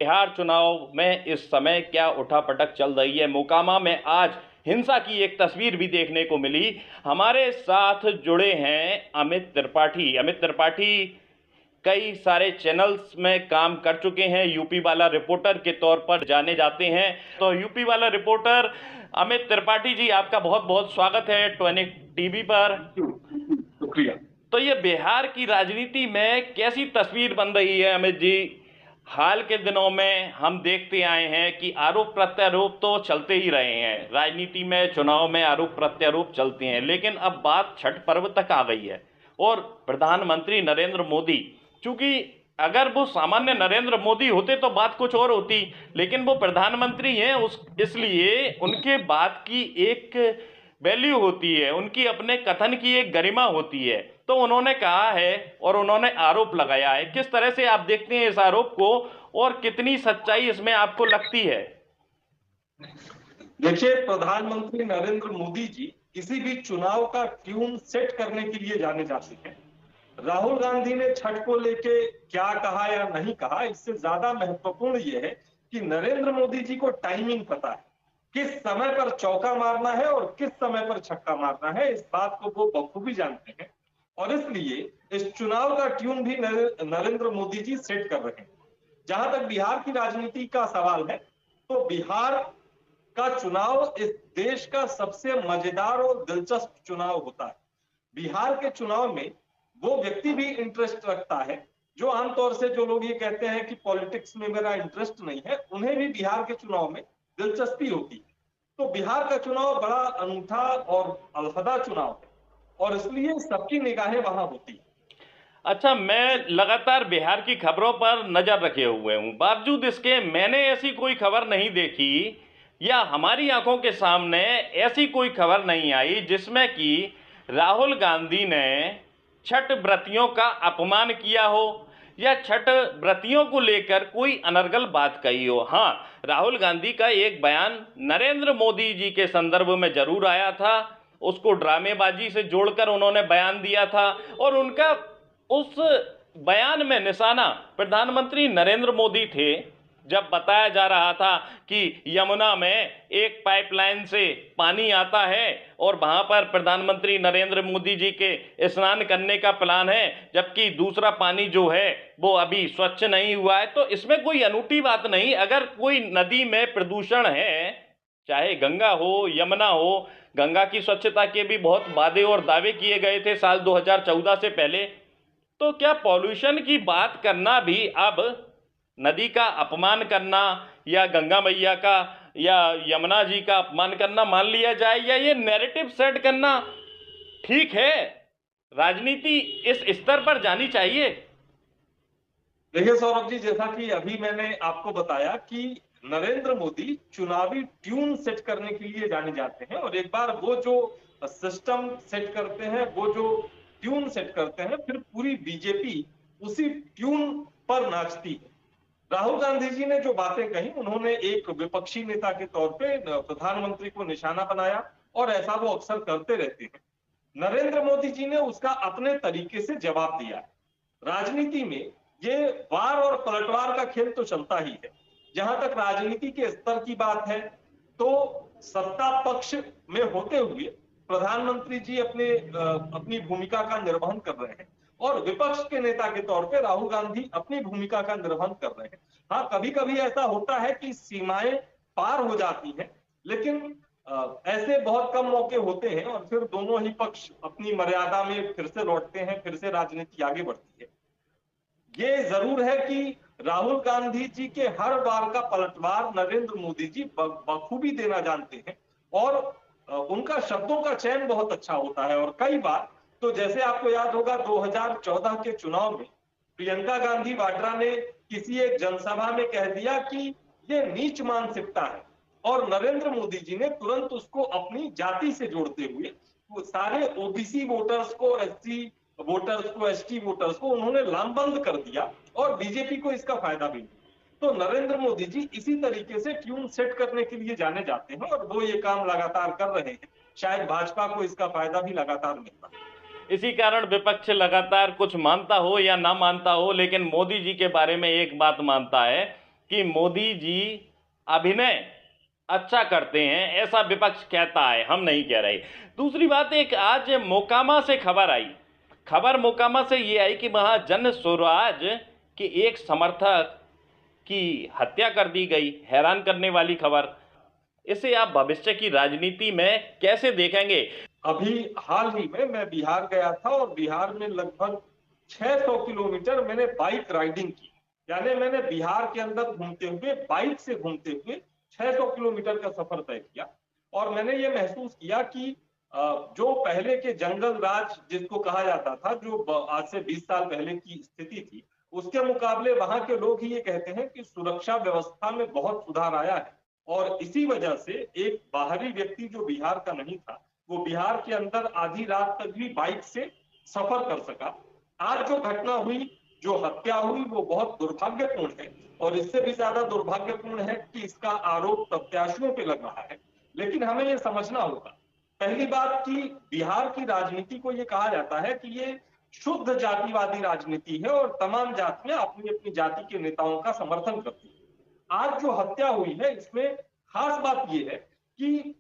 बिहार चुनाव में इस समय क्या उठापटक चल रही है। मोकामा में आज हिंसा की एक तस्वीर भी देखने को मिली। हमारे साथ जुड़े हैं अमित त्रिपाठी। अमित त्रिपाठी कई सारे चैनल्स में काम कर चुके हैं, यूपी वाला रिपोर्टर के तौर पर जाने जाते हैं। तो यूपी वाला रिपोर्टर अमित त्रिपाठी जी, आपका बहुत बहुत स्वागत है ट्वेनिक टीवी पर। शुक्रिया। तो ये बिहार की राजनीति में कैसी तस्वीर बन रही है अमित जी? हाल के दिनों में हम देखते आए हैं कि आरोप प्रत्यारोप तो चलते ही रहे हैं, राजनीति में चुनाव में आरोप प्रत्यारोप चलते हैं, लेकिन अब बात छठ पर्व तक आ गई है। और प्रधानमंत्री नरेंद्र मोदी, चूंकि अगर वो सामान्य नरेंद्र मोदी होते तो बात कुछ और होती, लेकिन वो प्रधानमंत्री हैं, उस इसलिए उनके बात की एक वैल्यू होती है, उनकी अपने कथन की एक गरिमा होती है। तो उन्होंने कहा है और उन्होंने आरोप लगाया है। किस तरह से आप देखते हैं इस आरोप को और कितनी सच्चाई इसमें आपको लगती है? देखिए, प्रधानमंत्री नरेंद्र मोदी जी किसी भी चुनाव का ट्यून सेट करने के लिए जाने जाते हैं। राहुल गांधी ने छठ को लेके क्या कहा या नहीं कहा, इससे ज्यादा महत्वपूर्ण यह है कि नरेंद्र मोदी जी को टाइमिंग पता है, किस समय पर चौका मारना है और किस समय पर छक्का मारना है। इस बात को वो बखूबी जानते हैं और इसलिए इस चुनाव का ट्यून भी नरेंद्र मोदी जी सेट कर रहे हैं। जहां तक बिहार की राजनीति का सवाल है, तो बिहार का चुनाव इस देश का सबसे मजेदार और दिलचस्प चुनाव होता है। बिहार के चुनाव में वो व्यक्ति भी इंटरेस्ट रखता है जो आमतौर से जो लोग ये कहते हैं कि पॉलिटिक्स में मेरा इंटरेस्ट नहीं है, उन्हें भी बिहार के चुनाव में दिलचस्पी होती है। तो बिहार का चुनाव बड़ा अनूठा और अलहदा चुनाव है और इसलिए सबकी निगाहें वहां होती है। अच्छा, मैं लगातार बिहार की खबरों पर नजर रखे हुए हूं, बावजूद इसके मैंने ऐसी कोई खबर नहीं देखी या हमारी आंखों के सामने ऐसी कोई खबर नहीं आई जिसमें कि राहुल गांधी ने छठ व्रतियों का अपमान किया हो या छठ व्रतियों को लेकर कोई अनर्गल बात कही हो। हाँ, राहुल गांधी का एक बयान नरेंद्र मोदी जी के संदर्भ में जरूर आया था, उसको ड्रामेबाजी से जोड़कर उन्होंने बयान दिया था और उनका उस बयान में निशाना प्रधानमंत्री नरेंद्र मोदी थे। जब बताया जा रहा था कि यमुना में एक पाइपलाइन से पानी आता है और वहां पर प्रधानमंत्री नरेंद्र मोदी जी के स्नान करने का प्लान है, जबकि दूसरा पानी जो है वो अभी स्वच्छ नहीं हुआ है, तो इसमें कोई अनूठी बात नहीं। अगर कोई नदी में प्रदूषण है, चाहे गंगा हो यमुना हो, गंगा की स्वच्छता के भी बहुत वादे और दावे किए गए थे साल 2014 से पहले, तो क्या पॉल्यूशन की बात करना भी अब नदी का अपमान करना या गंगा मैया का या यमुना जी का अपमान करना मान लिया जाए, या ये नैरेटिव सेट करना ठीक है? राजनीति इस स्तर पर जानी चाहिए। देखिए सौरभ जी, जैसा कि अभी मैंने आपको बताया कि नरेंद्र मोदी चुनावी ट्यून सेट करने के लिए जाने जाते हैं और एक बार वो जो सिस्टम सेट करते हैं, वो जो ट्यून सेट करते हैं, फिर पूरी बीजेपी उसी ट्यून पर नाचती है। राहुल गांधी जी ने जो बातें कही, उन्होंने एक विपक्षी नेता के तौर पे प्रधानमंत्री को निशाना बनाया और ऐसा वो अक्सर करते रहते हैं। नरेंद्र मोदी जी ने उसका अपने तरीके से जवाब दिया है। राजनीति में ये वार और पलटवार का खेल तो चलता ही है। जहां तक राजनीति के स्तर की बात है, तो सत्ता पक्ष में होते हुए प्रधानमंत्री जी अपनी भूमिका का निर्वहन कर रहे हैं और विपक्ष के नेता के तौर पे राहुल गांधी अपनी भूमिका का निर्वहन कर रहे हैं। हाँ, कभी कभी ऐसा होता है कि सीमाएं पार हो जाती हैं, लेकिन ऐसे बहुत कम मौके होते हैं और फिर दोनों ही पक्ष अपनी मर्यादा में फिर से लौटते हैं, फिर से राजनीति आगे बढ़ती है। ये जरूर है कि राहुल गांधी जी के हर बार का पलटवार नरेंद्र मोदी जी बखूबी देना जानते हैं और उनका शब्दों का चयन बहुत अच्छा होता है। और कई बार तो जैसे आपको याद होगा 2014 के चुनाव में प्रियंका गांधी वाड्रा ने किसी एक जनसभा में कह दिया कि ये नीच मानसिकता है और नरेंद्र मोदी जी ने तुरंत उसको अपनी जाति से जोड़ते हुए वो सारे ओबीसी वोटर्स को, एससी वोटर्स को, एसटी वोटर्स को उन्होंने लामबंद कर दिया और बीजेपी को इसका फायदा भी मिला। तो नरेंद्र मोदी जी इसी तरीके से ट्यून सेट करने के लिए जाने जाते हैं और वो ये काम लगातार कर रहे हैं। शायद भाजपा को इसका फायदा भी लगातार मिल रहा है। इसी कारण विपक्ष लगातार कुछ मानता हो या ना मानता हो, लेकिन मोदी जी के बारे में एक बात मानता है कि मोदी जी अभिनय अच्छा करते हैं, ऐसा विपक्ष कहता है, हम नहीं कह रहे। दूसरी बात, एक आज मोकामा से खबर आई, खबर मोकामा से ये आई कि वहाँ जन स्वराज के एक समर्थक की हत्या कर दी गई। हैरान करने वाली खबर। इसे आप भविष्य की राजनीति में कैसे देखेंगे? अभी हाल ही में मैं बिहार गया था और बिहार में लगभग 600 किलोमीटर मैंने बाइक राइडिंग की। यानी मैंने बिहार के अंदर घूमते हुए, बाइक से घूमते हुए 600 किलोमीटर का सफर तय किया और मैंने ये महसूस किया कि जो पहले के जंगल राज जिसको कहा जाता था, जो आज से 20 साल पहले की स्थिति थी, उसके मुकाबले वहां के लोग ही ये कहते हैं कि सुरक्षा व्यवस्था में बहुत सुधार आया है और इसी वजह से एक बाहरी व्यक्ति जो बिहार का नहीं था, वो बिहार के अंदर आधी रात तक भी बाइक से सफर कर सका। आज जो घटना हुई, जो हत्या हुई, वो बहुत दुर्भाग्यपूर्ण है और इससे भी ज्यादा दुर्भाग्यपूर्ण है कि इसका आरोप प्रत्याशियों पे लग रहा है। लेकिन हमें ये समझना होगा, पहली बात कि बिहार की राजनीति को ये कहा जाता है कि ये शुद्ध जातिवादी राजनीति है और तमाम जातियां अपनी अपनी जाति के नेताओं का समर्थन करती है। आज जो हत्या हुई है, इसमें खास बात यह है कि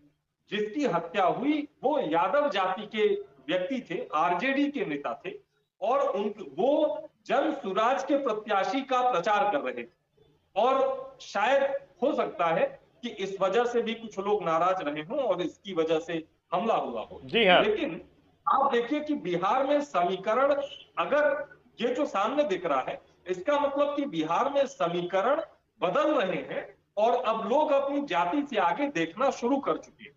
जिसकी हत्या हुई वो यादव जाति के व्यक्ति थे, आरजेडी के नेता थे और वो जन सुराज के प्रत्याशी का प्रचार कर रहे थे और शायद हो सकता है कि इस वजह से भी कुछ लोग नाराज रहे हों और इसकी वजह से हमला हुआ हो। जी हाँ। लेकिन आप देखिए कि बिहार में समीकरण, अगर ये जो सामने दिख रहा है, इसका मतलब कि बिहार में समीकरण बदल रहे हैं और अब लोग अपनी जाति से आगे देखना शुरू कर चुके हैं।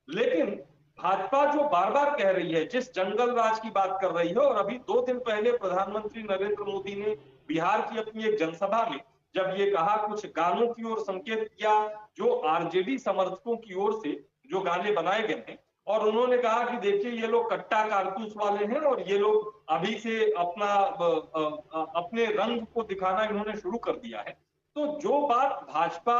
लेकिन भाजपा जो बार बार कह रही है, जिस जंगल राज की बात कर रही है, और अभी 2 दिन पहले प्रधानमंत्री नरेंद्र मोदी ने बिहार की अपनी एक जनसभा में जब ये कहा, कुछ गानों की ओर संकेत किया जो आरजेडी समर्थकों की ओर से जो गाने बनाए गए हैं, और उन्होंने कहा कि देखिए ये लोग कट्टा कारतूस वाले हैं और ये लोग अभी से अपने रंग को दिखाना इन्होंने शुरू कर दिया है। तो जो बात भाजपा,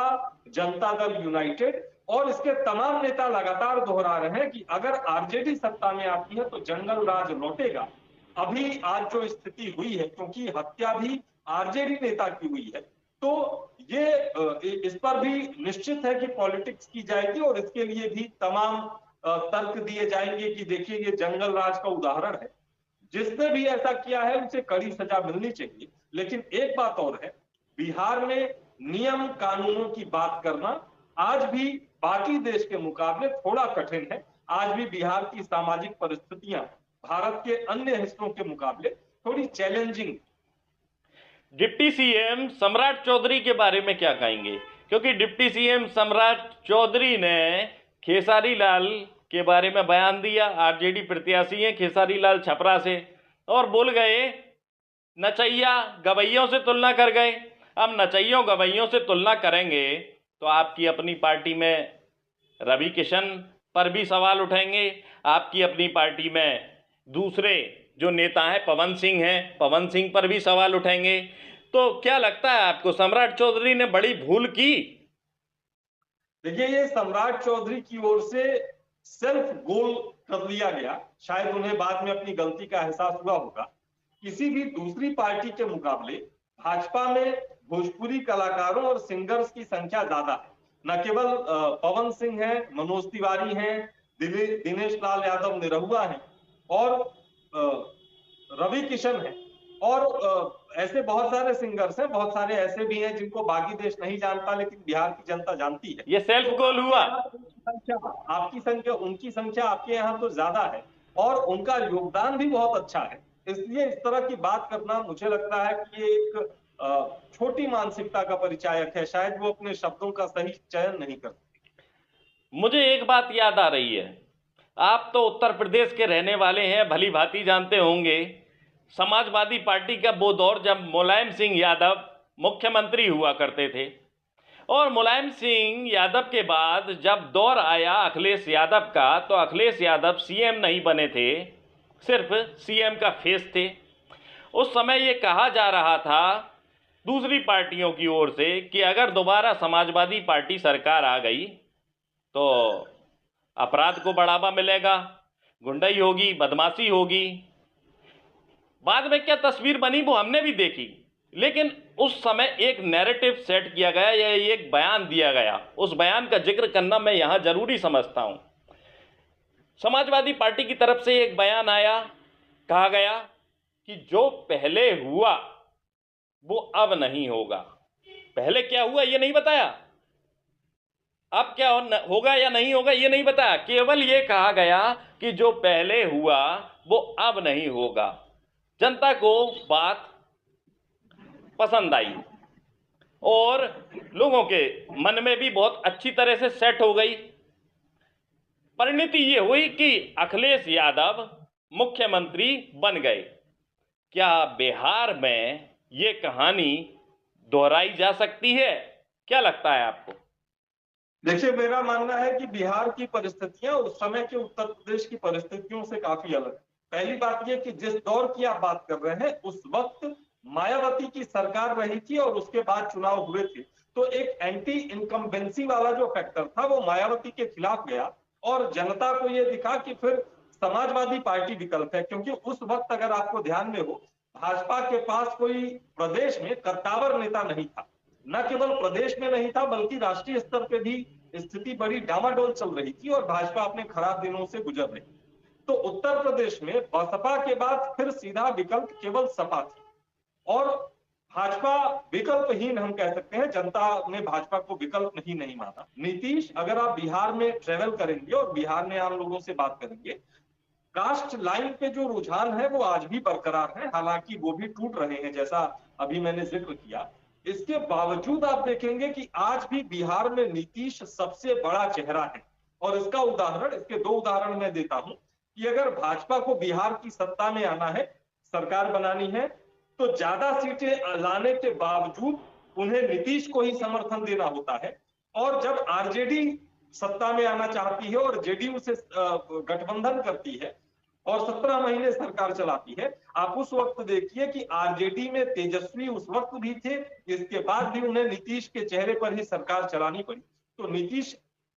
जनता दल यूनाइटेड और इसके तमाम नेता लगातार दोहरा रहे हैं कि अगर आरजेडी सत्ता में आती है तो जंगल राज लौटेगा। अभी आज जो स्थिति हुई है, क्योंकि हत्या भी आरजेडी नेता की हुई है, तो ये इस पर भी निश्चित है कि पॉलिटिक्स की जाएगी और इसके लिए भी तमाम तर्क दिए जाएंगे कि देखिए ये जंगल राज का उदाहरण है, जिसने भी ऐसा किया है उसे कड़ी सजा मिलनी चाहिए। लेकिन एक बात और है, बिहार में नियम कानूनों की बात करना आज भी बाकी देश के मुकाबले थोड़ा कठिन है। आज भी बिहार की सामाजिक परिस्थितियां भारत के अन्य हिस्सों के मुकाबले थोड़ी चैलेंजिंग। डिप्टी सीएम सम्राट चौधरी के बारे में क्या कहेंगे? क्योंकि डिप्टी सीएम सम्राट चौधरी ने खेसारी लाल के बारे में बयान दिया। आरजेडी प्रत्याशी हैं खेसारी लाल छपरा से, और बोल गए नचैया गवैयों से तुलना कर गए। अब नचैयों गवैयों से तुलना करेंगे तो आपकी अपनी पार्टी में रवि किशन पर भी सवाल उठेंगे, आपकी अपनी पार्टी में दूसरे जो नेता हैं पवन सिंह हैं, पवन सिंह पर भी सवाल उठेंगे। तो क्या लगता है आपको, सम्राट चौधरी ने बड़ी भूल की? देखिए, ये सम्राट चौधरी की ओर से सेल्फ गोल कर लिया गया। शायद उन्हें बाद में अपनी गलती का एहसास हुआ होगा। किसी भी दूसरी पार्टी के मुकाबले भाजपा में भोजपुरी कलाकारों और सिंगर्स की संख्या ज्यादा है। न केवल पवन सिंह है, मनोज तिवारी हैं, दिनेश लाल यादव निरहुआ हैं और रवि किशन है और ऐसे बहुत सारे सिंगर्स हैं। बहुत सारे ऐसे भी हैं जिनको बाकी देश नहीं जानता, लेकिन बिहार की जनता जानती है। ये सेल्फ गोल हुआ। आपकी संख्या, उनकी संख्या आपके यहाँ तो ज्यादा है और उनका योगदान भी बहुत अच्छा है। इसलिए इस तरह की बात करना मुझे लगता है कि ये एक छोटी मानसिकता का परिचायक है। शायद वो अपने शब्दों का सही चयन नहीं करते। मुझे एक बात याद आ रही है, आप तो उत्तर प्रदेश के रहने वाले हैं, भली भांति जानते होंगे समाजवादी पार्टी का वो दौर जब मुलायम सिंह यादव मुख्यमंत्री हुआ करते थे, और मुलायम सिंह यादव के बाद जब दौर आया अखिलेश यादव का, तो अखिलेश यादव सीएम नहीं बने थे, सिर्फ सीएम का फेस थे। उस समय ये कहा जा रहा था दूसरी पार्टियों की ओर से कि अगर दोबारा समाजवादी पार्टी सरकार आ गई तो अपराध को बढ़ावा मिलेगा, गुंडाई होगी, बदमाशी होगी। बाद में क्या तस्वीर बनी वो हमने भी देखी। लेकिन उस समय एक नैरेटिव सेट किया गया या एक बयान दिया गया, उस बयान का जिक्र करना मैं यहां जरूरी समझता हूं। समाजवादी पार्टी की तरफ से एक बयान आया, कहा गया कि जो पहले हुआ वो अब नहीं होगा। पहले क्या हुआ ये नहीं बताया, अब क्या होगा या नहीं होगा ये नहीं बताया, केवल ये कहा गया कि जो पहले हुआ वो अब नहीं होगा। जनता को बात पसंद आई और लोगों के मन में भी बहुत अच्छी तरह से सेट हो गई। परिणति ये हुई कि अखिलेश यादव मुख्यमंत्री बन गए। क्या बिहार में ये कहानी दोहराई जा सकती है? क्या लगता है आपको? देखिए, मेरा मानना है कि बिहार की परिस्थितियां उस समय के उत्तर प्रदेश की परिस्थितियों से काफी अलग है। पहली बात यह कि जिस दौर की आप बात कर रहे हैं उस वक्त मायावती की सरकार रही थी और उसके बाद चुनाव हुए थे, तो एक एंटी इनकम्बेंसी वाला जो फैक्टर था वो मायावती के खिलाफ गया और जनता को यह दिखा कि फिर समाजवादी पार्टी विकल्प है। क्योंकि उस वक्त अगर आपको ध्यान में हो, भाजपा के पास कोई प्रदेश में कद्दावर नेता नहीं था। न केवल प्रदेश में नहीं था बल्कि राष्ट्रीय स्तर पे भी स्थिति बड़ी डामाडोल चल रही थी और भाजपा अपने खराब दिनों से गुजर रही। तो उत्तर प्रदेश में बसपा के बाद फिर सीधा विकल्प केवल सपा थी और भाजपा विकल्पहीन हम कह सकते हैं। जनता ने भाजपा को विकल्प नहीं माना। नीतीश, अगर आप बिहार में ट्रेवल करेंगे और बिहार में आम लोगों से बात करेंगे, कास्ट लाइन पे जो रुझान है वो आज भी बरकरार है, हालांकि वो भी टूट रहे हैं जैसा अभी मैंने जिक्र किया। इसके बावजूद आप देखेंगे कि आज भी बिहार में नीतीश सबसे बड़ा चेहरा है। और इसका उदाहरण, इसके दो उदाहरण मैं देता हूं कि अगर भाजपा को बिहार की सत्ता में आना है, सरकार बनानी है, तो ज्यादा सीटें लाने के बावजूद उन्हें नीतीश को ही समर्थन देना होता है। और जब आरजेडी सत्ता में आना चाहती है और जेडीयू से गठबंधन करती है और 17 महीने सरकार चलाती है, आप उस वक्त देखिए कि आरजेडी में तेजस्वी उस वक्त भी थे, इसके बाद भी उन्हें नीतीश के चेहरे पर ही सरकार चलानी पड़ी। तो नीतीश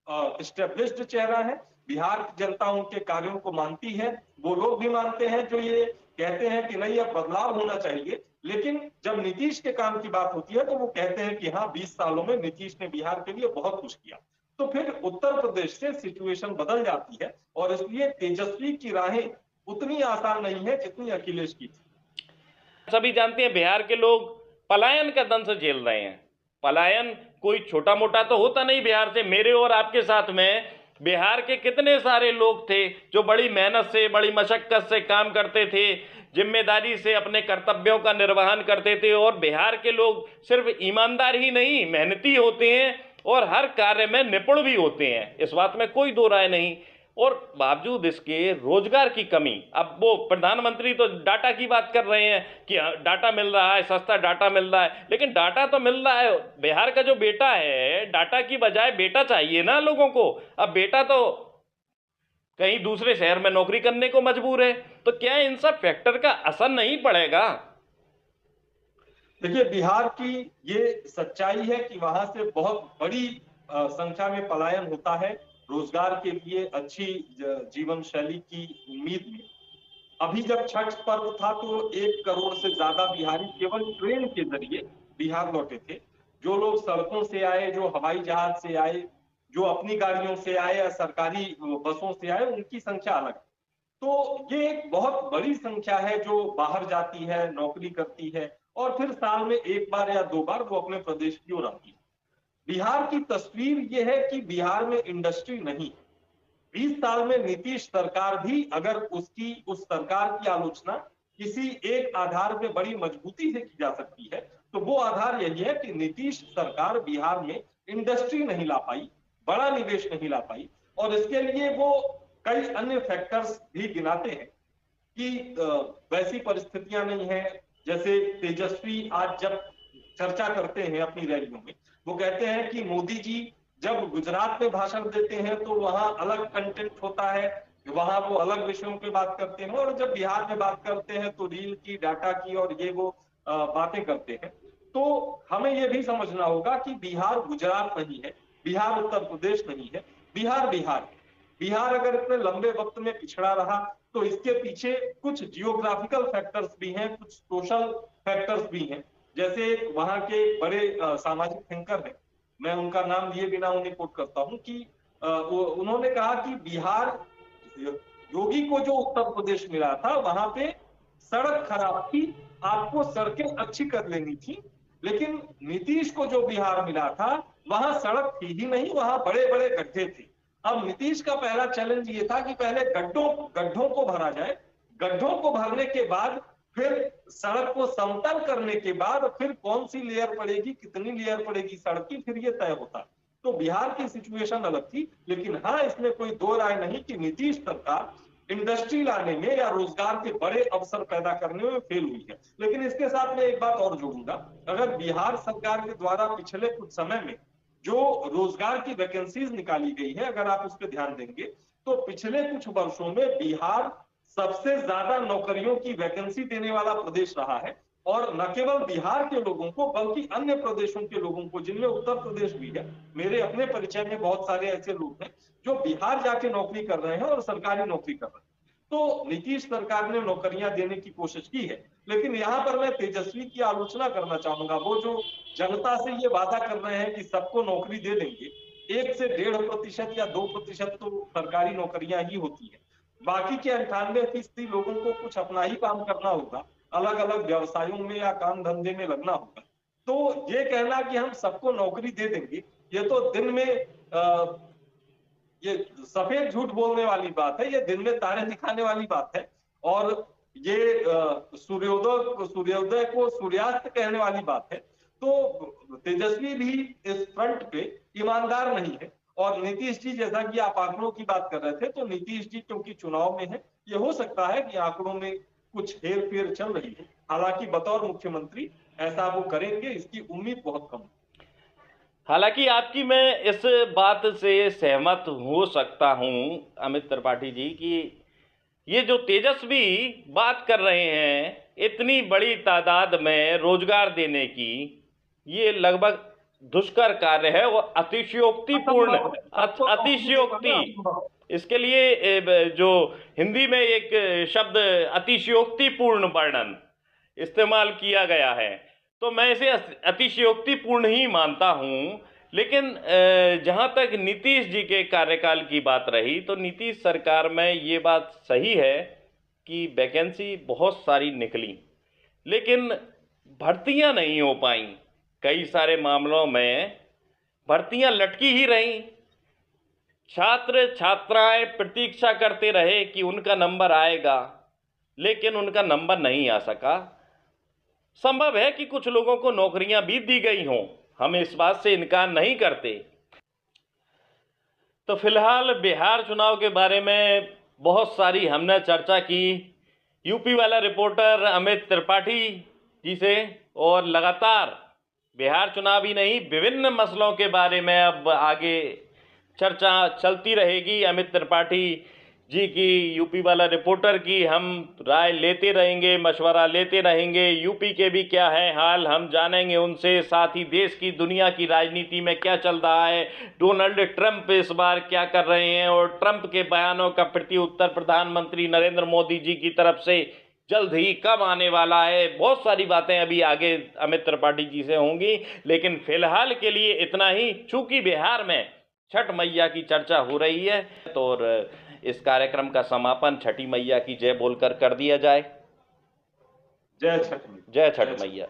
एस्टेब्लिश्ड चेहरा है, बिहार की जनता उनके कार्यों को मानती है। वो लोग भी मानते हैं जो ये कहते हैं कि नहीं अब बदलाव होना चाहिए, लेकिन जब नीतीश के काम की बात होती है तो वो कहते हैं कि हाँ 20 सालों में नीतीश ने बिहार के लिए बहुत कुछ किया। तो फिर उत्तर प्रदेश से सिचुएशन बदल जाती है और इसलिए तेजस्वी की राहें उतनी आसान नहीं है जितनी अखिलेश की थी। सभी जानते हैं बिहार के लोग पलायन का दंश झेल रहे हैं। पलायन कोई छोटा मोटा तो होता नहीं बिहार से। मेरे और आपके साथ में बिहार के कितने सारे लोग थे जो बड़ी मेहनत से, बड़ी मशक्कत से काम करते थे, जिम्मेदारी से अपने कर्तव्यों का निर्वहन करते थे। और बिहार के लोग सिर्फ ईमानदार ही नहीं, मेहनती होते हैं और हर कार्य में निपुण भी होते हैं, इस बात में कोई दो राय नहीं। और बावजूद इसके रोजगार की कमी, अब वो प्रधानमंत्री तो डाटा की बात कर रहे हैं कि डाटा मिल रहा है, सस्ता डाटा मिल रहा है, लेकिन डाटा तो मिल रहा है। बिहार का जो बेटा है, डाटा की बजाय बेटा चाहिए ना लोगों को। अब बेटा तो कहीं दूसरे शहर में नौकरी करने को मजबूर है, तो क्या इन सब फैक्टर का असर नहीं पड़ेगा? देखिए, बिहार की ये सच्चाई है कि वहां से बहुत बड़ी संख्या में पलायन होता है रोजगार के लिए, अच्छी जीवन शैली की उम्मीद में। अभी जब छठ पर्व था तो 1 करोड़ से ज्यादा बिहारी केवल ट्रेन के जरिए बिहार लौटे थे। जो लोग सड़कों से आए, जो हवाई जहाज से आए, जो अपनी गाड़ियों से आए या सरकारी बसों से आए, उनकी संख्या अलग। तो ये एक बहुत बड़ी संख्या है जो बाहर जाती है, नौकरी करती है और फिर साल में 1 बार या 2 बार वो अपने प्रदेश की ओर आती है। बिहार की तस्वीर ये है कि बिहार में इंडस्ट्री नहीं। 20 साल में नीतीश सरकार भी अगर उसकी उस सरकार की आलोचना किसी एक आधार पे बड़ी मजबूती से की जा सकती है तो वो आधार यही है कि नीतीश सरकार बिहार में इंडस्ट्री नहीं ला पाई, बड़ा निवेश नहीं ला पाई। और इसके लिए वो कई अन्य फैक्टर्स भी गिनाते हैं कि वैसी परिस्थितियां नहीं है। जैसे तेजस्वी आज जब चर्चा करते हैं अपनी रैलियों में, वो कहते हैं कि मोदी जी जब गुजरात में भाषण देते हैं तो वहां अलग कंटेंट होता है, वहां वो अलग विषयों पे बात करते हैं, और जब बिहार में बात करते हैं तो रील की, डाटा की और ये वो बातें करते हैं। तो हमें ये भी समझना होगा कि बिहार गुजरात नहीं है, बिहार उत्तर प्रदेश नहीं है, बिहार बिहार है। बिहार अगर इतने लंबे वक्त में पिछड़ा रहा तो इसके पीछे कुछ जियोग्राफिकल फैक्टर्स भी हैं, कुछ सोशल फैक्टर्स भी हैं। जैसे एक वहां के बड़े सामाजिक थिंकर हैं, मैं उनका नाम लिए बिना उन्हें कोट करता हूं कि उन्होंने कहा कि बिहार, योगी को जो उत्तर प्रदेश मिला था वहां पे सड़क खराब थी, आपको सड़कें अच्छी कर लेनी थी, लेकिन नीतीश को जो बिहार मिला था वहां सड़क थी ही नहीं, वहां बड़े बड़े गड्ढे थे। अब नीतीश का पहला चैलेंज ये था कि पहले गड्ढों को भरा जाए, गड्ढों को भरने के बाद फिर सड़क को समतल करने के बाद फिर कौन सी लेयर पड़ेगी, कितनी लेयर पड़ेगी सड़क की, फिर ये तय होता। तो बिहार की सिचुएशन अलग थी, लेकिन हाँ, इसमें कोई दो राय नहीं कि नीतीश सरकार इंडस्ट्री लाने में या रोजगार के बड़े अवसर पैदा करने में फेल हुई है। लेकिन इसके साथ मैं एक बात और जोड़ूंगा, अगर बिहार सरकार के द्वारा पिछले कुछ समय में जो रोजगार की वैकेंसीज निकाली गई है, अगर आप उस पर ध्यान देंगे तो पिछले कुछ वर्षों में बिहार सबसे ज्यादा नौकरियों की वैकेंसी देने वाला प्रदेश रहा है। और न केवल बिहार के लोगों को बल्कि अन्य प्रदेशों के लोगों को, जिनमें उत्तर प्रदेश भी है, मेरे अपने परिचय में बहुत सारे ऐसे लोग हैं जो बिहार जाके नौकरी कर रहे हैं और सरकारी नौकरी कर रहे हैं। तो नीतीश सरकार ने नौकरियां देने की कोशिश की है, लेकिन यहां पर मैं तेजस्वी की आलोचना करना चाहूंगा। वो जो जनता से ये वादा कर रहे हैं कि सबको नौकरी दे देंगे, 1 से 1.5% या 2% तो सरकारी नौकरियां ही होती है, बाकी के 98% लोगों को कुछ अपना ही काम करना होगा, अलग अलग व्यवसायों में या काम धंधे में लगना होगा। तो ये कहना कि हम सबको नौकरी दे देंगे, ये तो दिन में ये सफेद झूठ बोलने वाली बात है, ये दिन में तारे दिखाने वाली बात है, और ये सूर्योदय को सूर्यास्त कहने वाली बात है। तो तेजस्वी भी इस फ्रंट पे ईमानदार नहीं है। और नीतीश जी, जैसा कि आप आंकड़ों की बात कर रहे थे, तो नीतीश जी क्योंकि चुनाव में है, ये हो सकता है कि आंकड़ों में कुछ हेर फेर चल रही है, हालांकि बतौर मुख्यमंत्री ऐसा वो करेंगे इसकी उम्मीद बहुत कम है। हालांकि आपकी मैं इस बात से सहमत हो सकता हूं अमित त्रिपाठी जी कि ये जो तेजस्वी बात कर रहे हैं इतनी बड़ी तादाद में रोजगार देने की, ये लगभग दुष्कर कार्य है और अतिशयोक्तिपूर्ण, अतिशयोक्ति, इसके लिए जो हिंदी में एक शब्द अतिशयोक्तिपूर्ण वर्णन इस्तेमाल किया गया है, तो मैं इसे अतिशयोक्तिपूर्ण ही मानता हूँ। लेकिन जहाँ तक नीतीश जी के कार्यकाल की बात रही, तो नीतीश सरकार में ये बात सही है कि वैकेंसी बहुत सारी निकली, लेकिन भर्तियाँ नहीं हो पाई। कई सारे मामलों में भर्तियाँ लटकी ही रहीं। छात्र छात्राएं प्रतीक्षा करते रहे कि उनका नंबर आएगा, लेकिन उनका नंबर नहीं आ सका। संभव है कि कुछ लोगों को नौकरियां भी दी गई हों, हम इस बात से इनकार नहीं करते। तो फिलहाल बिहार चुनाव के बारे में बहुत सारी हमने चर्चा की यूपी वाला रिपोर्टर अमित त्रिपाठी जी से, और लगातार बिहार चुनाव ही नहीं विभिन्न मसलों के बारे में अब आगे चर्चा चलती रहेगी। अमित त्रिपाठी जी की, यूपी वाला रिपोर्टर की हम राय लेते रहेंगे, मशवरा लेते रहेंगे। यूपी के भी क्या है हाल हम जानेंगे उनसे, साथ ही देश की दुनिया की राजनीति में क्या चल रहा है, डोनाल्ड ट्रंप इस बार क्या कर रहे हैं, और ट्रंप के बयानों का प्रत्युत्तर प्रधानमंत्री नरेंद्र मोदी जी की तरफ से जल्द ही कब आने वाला है। बहुत सारी बातें अभी आगे अमित त्रिपाठी जी से होंगी, लेकिन फिलहाल के लिए इतना ही। चूंकि बिहार में छठ मैया की चर्चा हो रही है, तो इस कार्यक्रम का समापन छठी मैया की जय बोलकर कर दिया जाए। जय छठ मैया। जय छठ मैया।